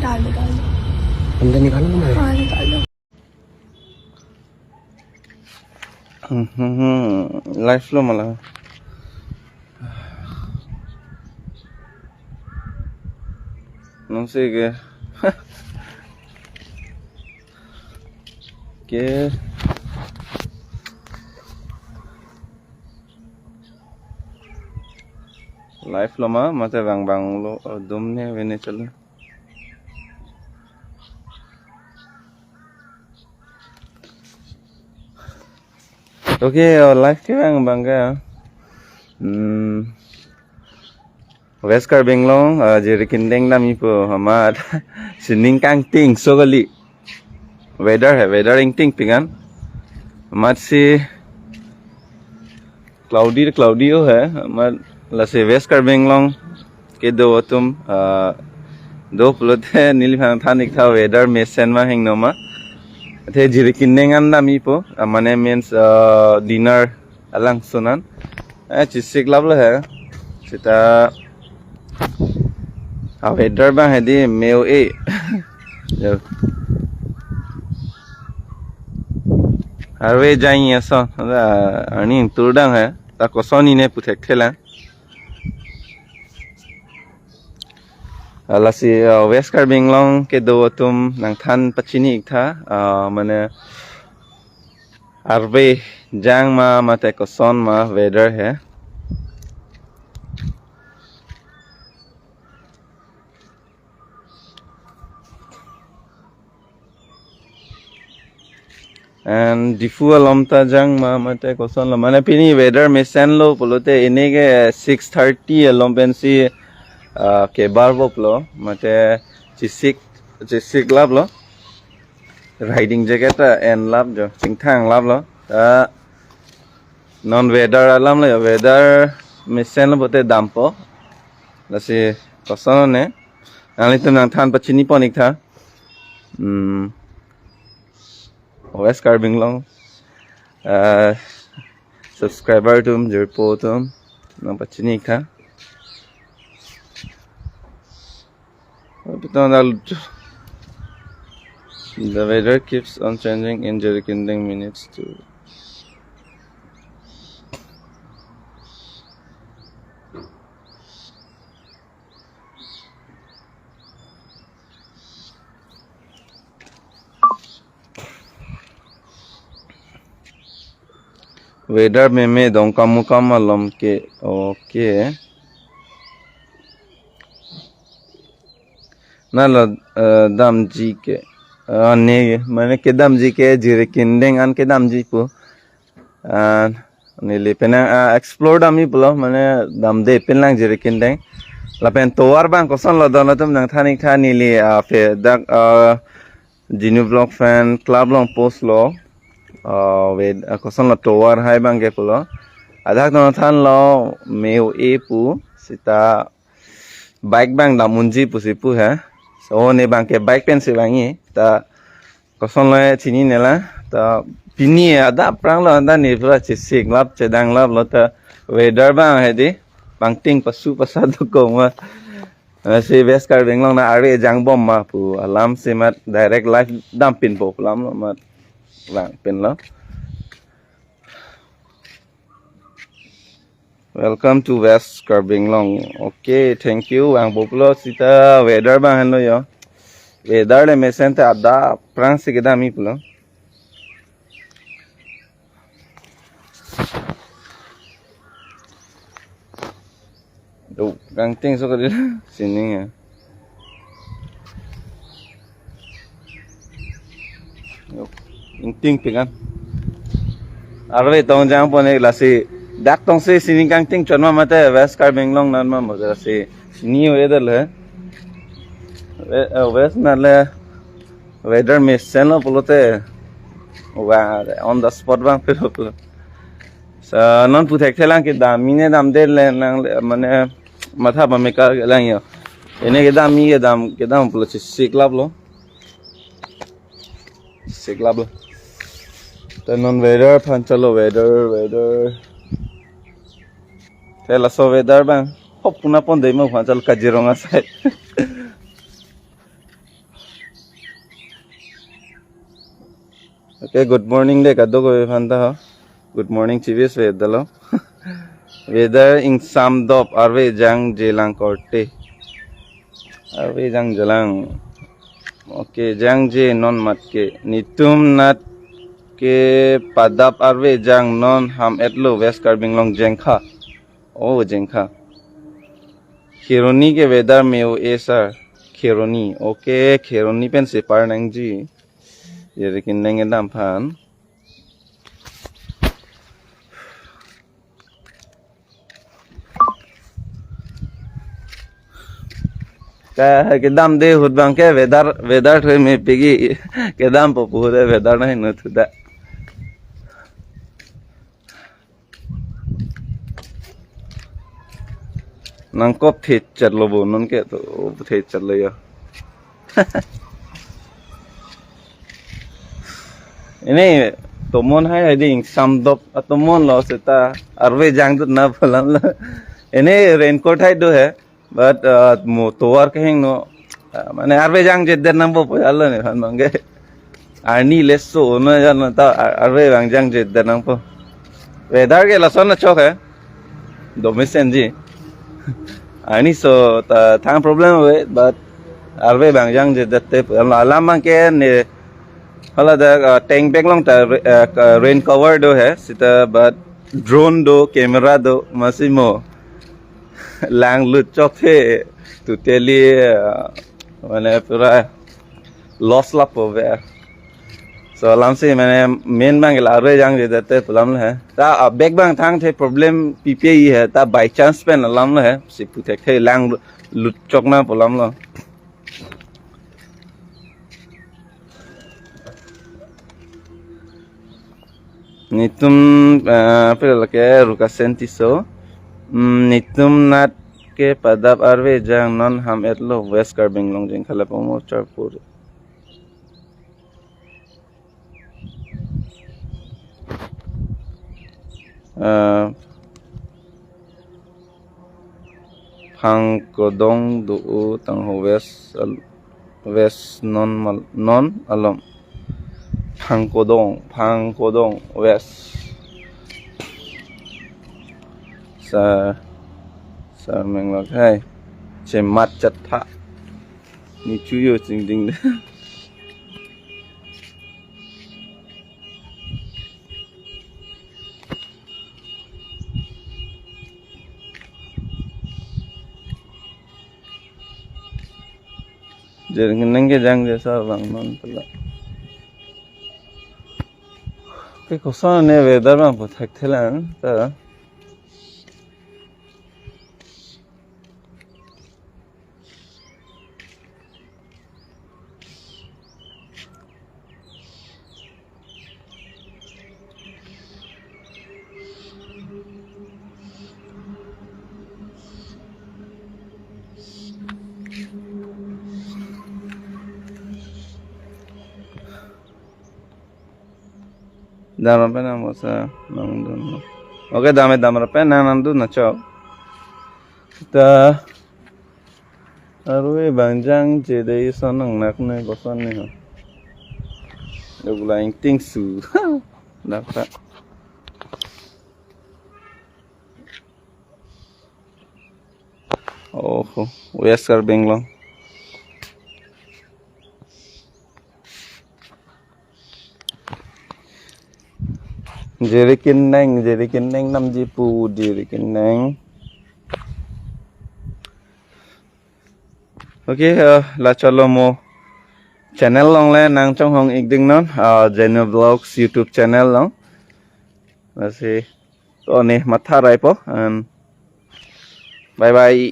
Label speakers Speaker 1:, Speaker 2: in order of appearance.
Speaker 1: डाल दो
Speaker 2: अंदर निकालो ना
Speaker 1: हाँ निकाल दो
Speaker 3: लाइफ लो मला no sé qué life lo mate bang bang lo dumne vene chalo okay life ke bang bang ga West Carbon long jeri kindeng nami po hamat sining kang ting sogali weather ing ting pingan hamat si cloudy ho hai hamat lase West Carbon long ke do tum do plote nilphang thanik tha weather mesen ma heng noma the jeri kindeng an nami po mane means dinner alang sunan chisik lablo hai sita weather bang hedi meo e harwe jai aso ani turdang hai ta kosoni ne puthek thela lasi West Carbon long ke do tum nang than pachini tha mane harwe jang ma mate koson ma weather hai and difu alom ta jang ma mate koson lo mane pini weather mesen lo polote enege 6:30 alom pensi ke barbo plo mate chisik lab lo riding jacket and lab jo chingthang lab lo non weather alam lo weather mesen lo bote dampo lasi koson ne ali tum nang than pachini ponik tha West Carbon long subscriber tum jerpo tum nang pachini kha the weather keeps on changing in Jerikinding minutes too weather me dongkam mukam alom ke okay na lo dam ji ke ne mane ke dam ji ke Jerikinding an ke dam ji pu ne le pena explore dami pulo mane dam de penlang Jerikinding la pen towar bang koson lo don tum nang thani thani li fe dak Genu vlog fan club long post lo with koson lo towar hai bang ke pulo adak don than lo meu e pu sita bike bang da munji pu si pu ha so ne bang ke bike pen se bangi ta koson lo chini nela ta pini ada prang lo anda ni pura chisik lap chedang lap lo ta weather bang hedi bang ting pasu pasado ko ma si West Carbon long na are jang bom ma pu alam se mat direct live dam pin po lam lo mat lang pin lo welcome to West Carbon long okay thank you ang populo sita weather bang hello yo weather le mesen ta ada prang se geda mi pulo do gang ting so kadil sining ya ting pingan arwe tong jang pone lasi dak tong se sining gang ting chonma mate West Carbon long nan ma moja se ni weather le West na le weather mesen lo polote wa on the spot bang pero sa non puthek thelang ke dam mine dam de le nang mane matha ba me ka lang yo ene ke dam mi ke dam pulo siklab lo ta non weather phan chalo weather tela so weather bang hop puna pon dei mo phan chal Kaziranga side Okay, good morning deh kaddo ko phanta ho. Good morning chivis vedalo. Weather in samdop arve jang jelang korte. Arve jang jelang. Okay, jang je non mat ke nitum nat ke padap arve jang non ham etlo west carbing long jengkha. Oh jengkha. Khironi ke weather में वो ऐसा खिरोनी okay खिरोनी pen से पार नंग जी ये लेकिन नंगे दाम फान cái đam đê hụt bằng cái weather thôi mình bị cái đam bộ phù đấy weather này nữa thứ đấy năng cóp thịt chặt lô bồn nó cái tổ thịt chặtเลยà ini tomon hai ding samdop tomon lo seta arve jang tut na phalam la ini raincoat hai do hai but mo towar kahing no mane arve jang jedder nambo payalla ne han mange arni lesso no jan ta arve jang jedder nambo weather ke la son chok hai domisen ji arni so ta thang problem hai but arve jang jedder te alam mang ke ne hala da tank bag long ta rain cover do hai sita but drone do camera do masimo lang lut chok the tu teli mane pura loss la pove so alam se mane main bang la re jang je date pulam hai ta bag bang thang the problem ppi hai ta by chance pen alam hai si putek the lang lut chok na pulam lo nitum pela ke ruka sentiso nitum nat ke padap arve jang non ham etlo west carbing long jing khala pomo charpur phang kodong du tang ho west non alom phang kodong west sa meng lok hai che mat chat tha ni chu yo jing ding de jeng nang ke jang je sa bang non pala cái cuộc sống này về đó mà một thạch thế là ta dama pe na mosa nang dun okay dama pe na nang dun na chao ta arwe bangjang je de sonang nak ne boson ne ha dog laing ting su dak ta oh west carbing long jerikin neng nam ji pu jerikin neng okay la chalo mo channel long le nang chong hong ik ding non Genu Vlogs YouTube channel long basi to ne matha rai po and bye bye